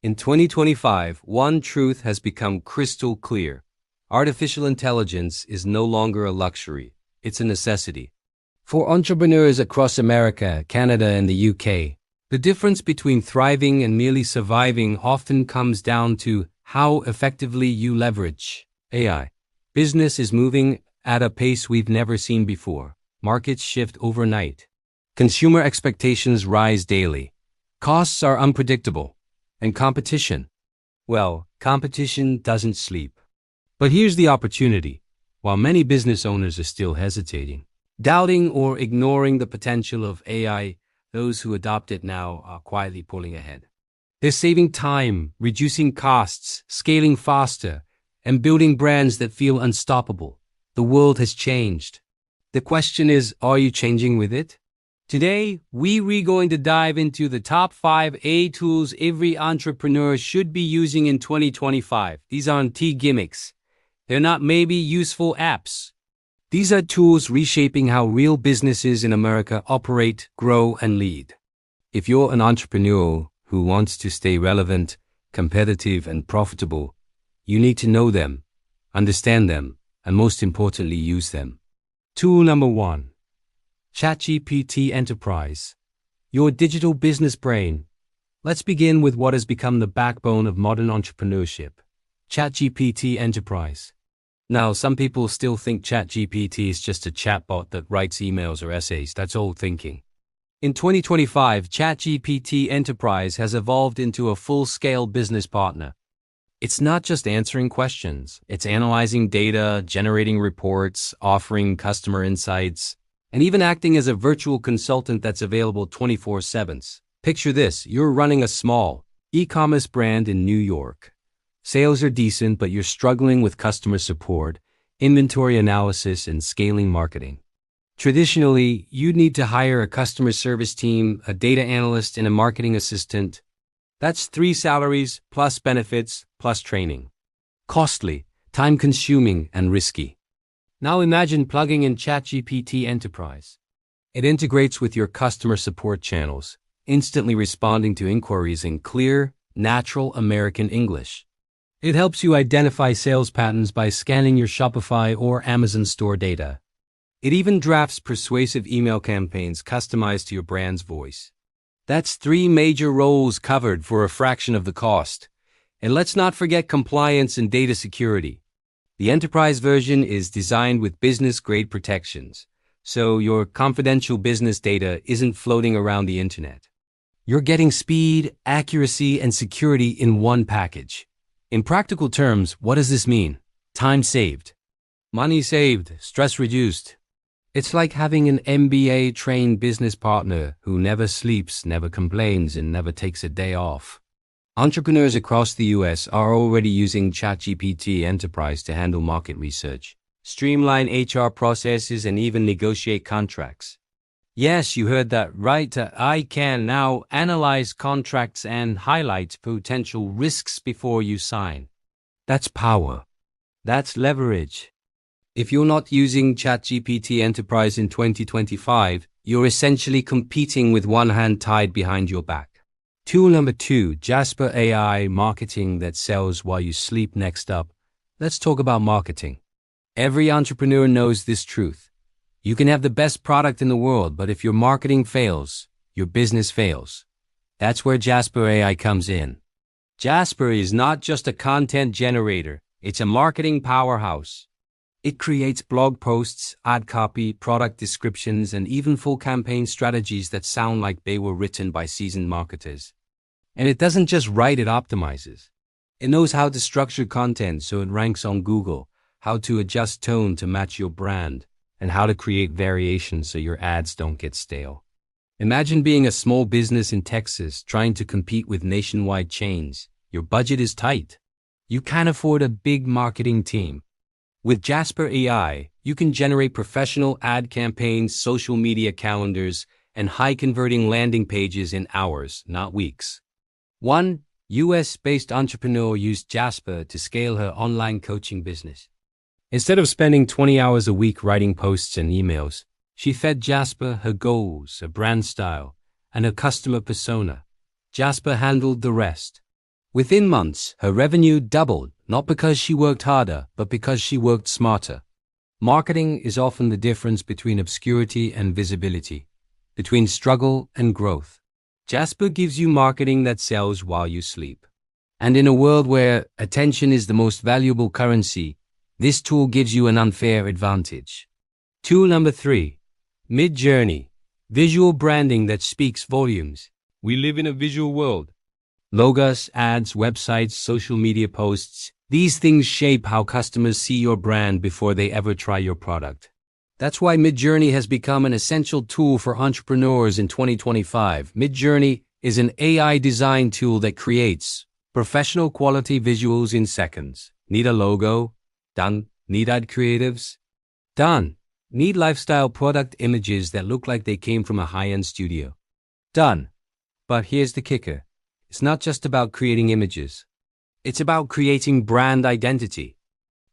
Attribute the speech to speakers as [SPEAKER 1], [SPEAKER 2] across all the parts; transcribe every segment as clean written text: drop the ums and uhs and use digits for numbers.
[SPEAKER 1] In 2025, one truth has become crystal clear. Artificial intelligence is no longer a luxury, it's a necessity. For entrepreneurs across America, Canada, and the UK, the difference between thriving and merely surviving often comes down to how effectively you leverage AI. Business is moving at a pace we've never seen before. Markets shift overnight. Consumer expectations rise daily. Costs are unpredictable. And competition? Well, competition doesn't sleep. But here's the opportunity. While many business owners are still hesitating, doubting or ignoring the potential of AI, those who adopt it now are quietly pulling ahead. They're saving time, reducing costs, scaling faster, and building brands that feel unstoppable. The world has changed. The question is, are you changing with it? Today, we're going to dive into the top 5 AI tools every entrepreneur should be using in 2025. These aren't gimmicks. They're not maybe useful apps. These are tools reshaping how real businesses in America operate, grow, and lead. If you're an entrepreneur who wants to stay relevant, competitive, and profitable, you need to know them, understand them, and most importantly, use them. Tool number 1. ChatGPT Enterprise, your digital business brain. Let's begin with what has become the backbone of modern entrepreneurship, ChatGPT Enterprise. Now, some people still think ChatGPT is just a chatbot that writes emails or essays. That's old thinking. In 2025, ChatGPT Enterprise has evolved into a full-scale business partner. It's not just answering questions. It's analyzing data, generating reports, offering customer insights, and even acting as a virtual consultant that's available 24/7. Picture this, you're running a small e-commerce brand in New York. Sales are decent, but you're struggling with customer support, inventory analysis, and scaling marketing. Traditionally, you'd need to hire a customer service team, a data analyst, and a marketing assistant. That's 3 salaries, plus benefits, plus training. Costly, time-consuming, and risky. Now imagine plugging in ChatGPT Enterprise. It integrates with your customer support channels, instantly responding to inquiries in clear, natural American English. It helps you identify sales patterns by scanning your Shopify or Amazon store data. It even drafts persuasive email campaigns customized to your brand's voice. That's 3 major roles covered for a fraction of the cost. And let's not forget compliance and data security. The enterprise version is designed with business-grade protections, so your confidential business data isn't floating around the internet. You're getting speed, accuracy, and security in one package. In practical terms, what does this mean? Time saved. Money saved, stress reduced. It's like having an MBA-trained business partner who never sleeps, never complains, and never takes a day off. Entrepreneurs across the US are already using ChatGPT Enterprise to handle market research, streamline HR processes, and even negotiate contracts. Yes, you heard that right. I can now analyze contracts and highlight potential risks before you sign. That's power. That's leverage. If you're not using ChatGPT Enterprise in 2025, you're essentially competing with one hand tied behind your back. Tool number 2, Jasper AI, marketing that sells while you sleep. Next up, let's talk about marketing. Every entrepreneur knows this truth. You can have the best product in the world, but if your marketing fails, your business fails. That's where Jasper AI comes in. Jasper is not just a content generator, it's a marketing powerhouse. It creates blog posts, ad copy, product descriptions, and even full campaign strategies that sound like they were written by seasoned marketers. And it doesn't just write, it optimizes. It knows how to structure content so it ranks on Google, how to adjust tone to match your brand, and how to create variations so your ads don't get stale. Imagine being a small business in Texas trying to compete with nationwide chains. Your budget is tight. You can't afford a big marketing team. With Jasper AI, you can generate professional ad campaigns, social media calendars, and high-converting landing pages in hours, not weeks. One US-based entrepreneur used Jasper to scale her online coaching business. Instead of spending 20 hours a week writing posts and emails, she fed Jasper her goals, her brand style, and her customer persona. Jasper handled the rest. Within months, her revenue doubled, not because she worked harder, but because she worked smarter. Marketing is often the difference between obscurity and visibility, between struggle and growth. Jasper gives you marketing that sells while you sleep. And in a world where attention is the most valuable currency, this tool gives you an unfair advantage. Tool number 3, Mid-Journey, visual branding that speaks volumes. We live in a visual world. Logos, ads, websites, social media posts, these things shape how customers see your brand before they ever try your product. That's why Mid-Journey has become an essential tool for entrepreneurs in 2025. Mid-Journey is an AI design tool that creates professional quality visuals in seconds. Need a logo? Done. Need ad creatives? Done. Need lifestyle product images that look like they came from a high-end studio? Done. But here's the kicker. It's not just about creating images. It's about creating brand identity.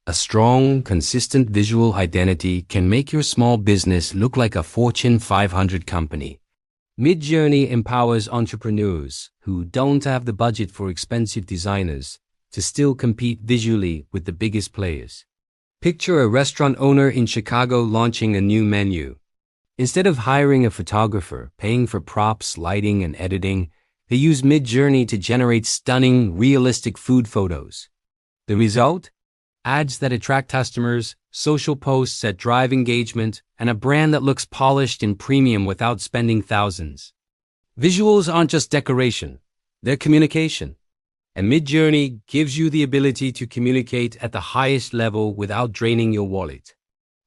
[SPEAKER 1] A strong, consistent visual identity can make your small business look like a Fortune 500 company. Mid-Journey empowers entrepreneurs who don't have the budget for expensive designers to still compete visually with the biggest players. Picture a restaurant owner in Chicago launching a new menu. Instead of hiring a photographer, paying for props, lighting, and editing, they use Mid-Journey to generate stunning, realistic food photos. The result? Ads that attract customers, social posts that drive engagement, and a brand that looks polished and premium without spending thousands. Visuals aren't just decoration, they're communication. And Mid-Journey gives you the ability to communicate at the highest level without draining your wallet.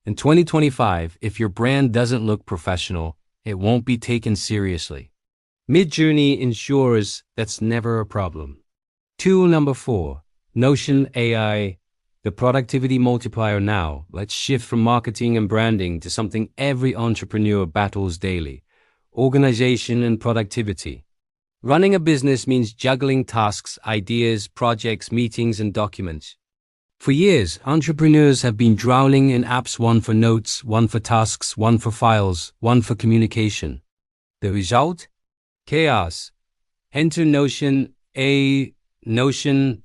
[SPEAKER 1] In 2025, if your brand doesn't look professional, it won't be taken seriously. Mid-Journey ensures that's never a problem. Tool number 4, Notion AI, the productivity multiplier. Now, let's shift from marketing and branding to something every entrepreneur battles daily: organization and productivity. Running a business means juggling tasks, ideas, projects, meetings, and documents. For years, entrepreneurs have been drowning in apps, one for notes, one for tasks, one for files, one for communication. The result? Chaos. Enter Notion. Notion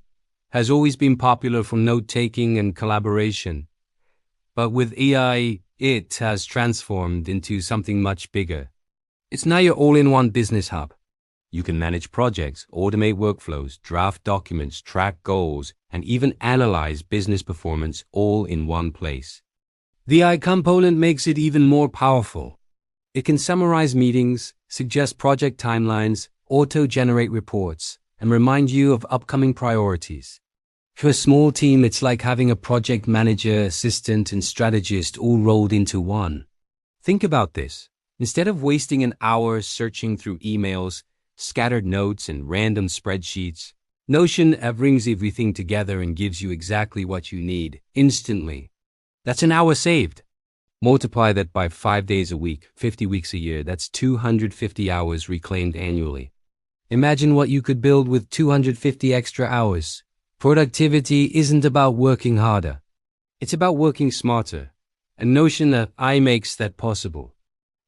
[SPEAKER 1] has always been popular for note-taking and collaboration. But with AI, it has transformed into something much bigger. It's now your all-in-one business hub. You can manage projects, automate workflows, draft documents, track goals, and even analyze business performance all in one place. The AI component makes it even more powerful. It can summarize meetings, suggest project timelines, auto-generate reports, and remind you of upcoming priorities. For a small team, it's like having a project manager, assistant, and strategist all rolled into one. Think about this. Instead of wasting an hour searching through emails, scattered notes, and random spreadsheets, Notion brings everything together and gives you exactly what you need, instantly. That's an hour saved. Multiply that by 5 days a week, 50 weeks a year, that's 250 hours reclaimed annually. Imagine what you could build with 250 extra hours. Productivity isn't about working harder. It's about working smarter. And Notion AI makes that possible.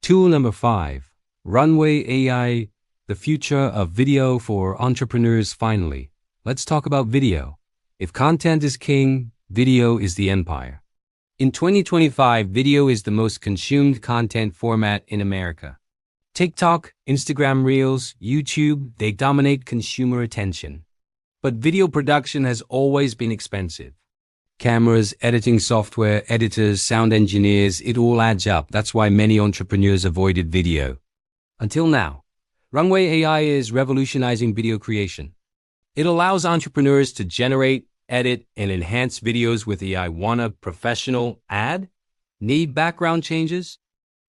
[SPEAKER 1] Tool number 5, Runway AI, the future of video for entrepreneurs. Finally, let's talk about video. If content is king, video is the empire. In 2025, video is the most consumed content format in America. TikTok, Instagram Reels, YouTube, they dominate consumer attention. But video production has always been expensive. Cameras, editing software, editors, sound engineers, it all adds up. That's why many entrepreneurs avoided video. Until now, Runway AI is revolutionizing video creation. It allows entrepreneurs to generate, edit, and enhance videos with AI. Want a professional ad? Need background changes?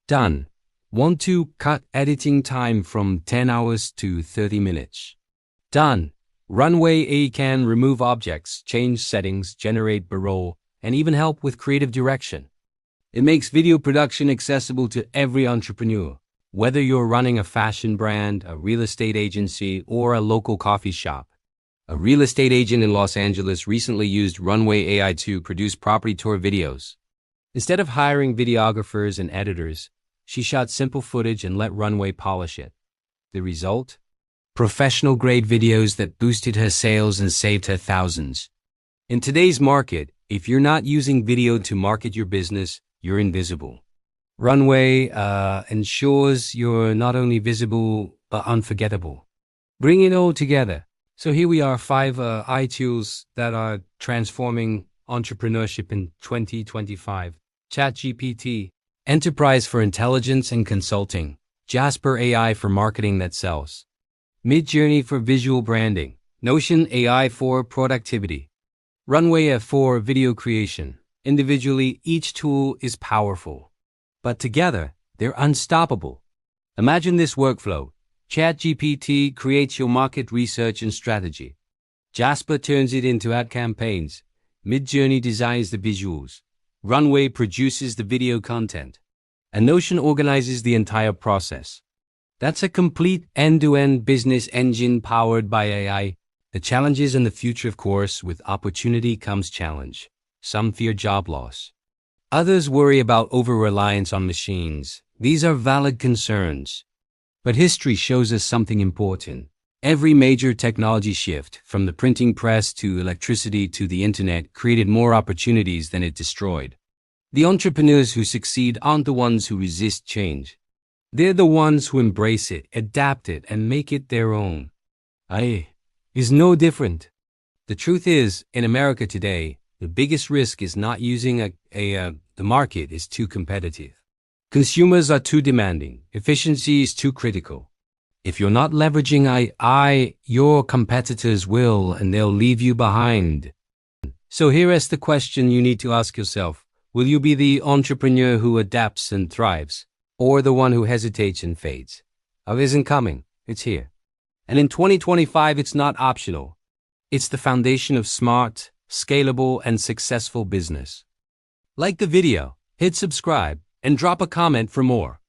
[SPEAKER 1] Done. Want to cut editing time from 10 hours to 30 minutes? Done. Runway AI can remove objects, change settings, generate B-roll, and even help with creative direction. It makes video production accessible to every entrepreneur. Whether you're running a fashion brand, a real estate agency, or a local coffee shop. A real estate agent in Los Angeles recently used Runway AI to produce property tour videos. Instead of hiring videographers and editors, she shot simple footage and let Runway polish it. The result? professional-grade videos that boosted her sales and saved her thousands. In today's market, if you're not using video to market your business, you're invisible. Runway ensures you're not only visible, but unforgettable. Bring it all together. So here we are, 5 AI tools that are transforming entrepreneurship in 2025. ChatGPT Enterprise for intelligence and consulting. Jasper AI for marketing that sells. Midjourney for visual branding. Notion AI for productivity. Runway AI for video creation. Individually, each tool is powerful, but together, they're unstoppable. Imagine this workflow. ChatGPT creates your market research and strategy. Jasper turns it into ad campaigns. Midjourney designs the visuals. Runway produces the video content. And Notion organizes the entire process. That's a complete end-to-end business engine powered by AI. The challenges and the future, of course, with opportunity comes challenge. Some fear job loss. Others worry about over-reliance on machines. These are valid concerns. But history shows us something important. Every major technology shift, from the printing press to electricity to the internet, created more opportunities than it destroyed. The entrepreneurs who succeed aren't the ones who resist change. They're the ones who embrace it, adapt it, and make it their own. AI is no different. The truth is, in America today, the biggest risk is not using the market is too competitive. Consumers are too demanding. Efficiency is too critical. If you're not leveraging AI, your competitors will, and they'll leave you behind. So here is the question you need to ask yourself. Will you be the entrepreneur who adapts and thrives, or the one who hesitates and fades? It isn't coming. It's here. And in 2025, it's not optional. It's the foundation of smart, scalable, and successful business. Like the video, hit subscribe, and drop a comment for more.